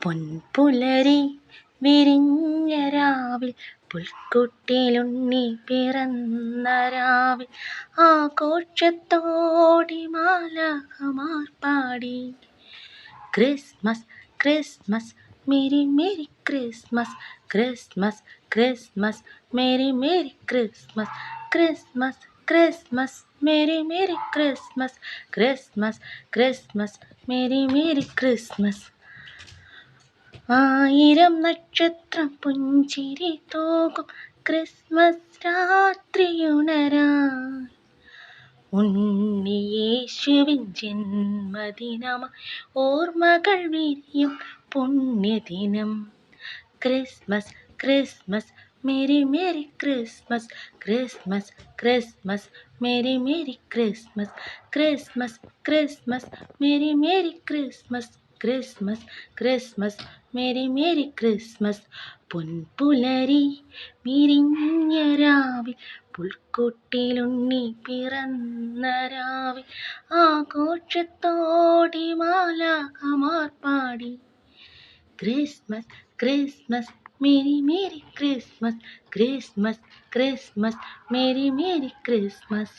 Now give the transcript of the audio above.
പൊൻപുലരി വിരിഞ്ഞ രാവിൽ പുൽക്കുട്ടിലുണ്ണി പിറന്ന രാവിൽ ആഘോഷത്തോടി മാലാഖമാർ പാടി. Christmas Christmas merry merry Christmas, Christmas Christmas merry merry Christmas, Christmas Christmas merry merry Christmas, Christmas Christmas merry merry Christmas. ആയിരം നക്ഷത്രം പുഞ്ചിരി തൂകും ക്രിസ്മസ് രാത്രിയുണരാൻ, ഉണ്ണിയേശുവിൻ ജന്മദിനമായി ഓർമ്മകൾ വിരിയും പുണ്യദിനം. Christmas Christmas merry merry Christmas, Christmas Christmas merry merry Christmas, Christmas Christmas merry merry Christmas, Christmas Christmas merry merry Christmas. പൊൻപുലരി വിരിഞ്ഞ രാവിൽ പുൽക്കുട്ടിലുണ്ണി പിറന്ന രാവിൽ ആഘോഷത്തോടെ മാലാഖമാർ പാടി. Christmas Christmas merry merry Christmas, Christmas Christmas merry merry Christmas.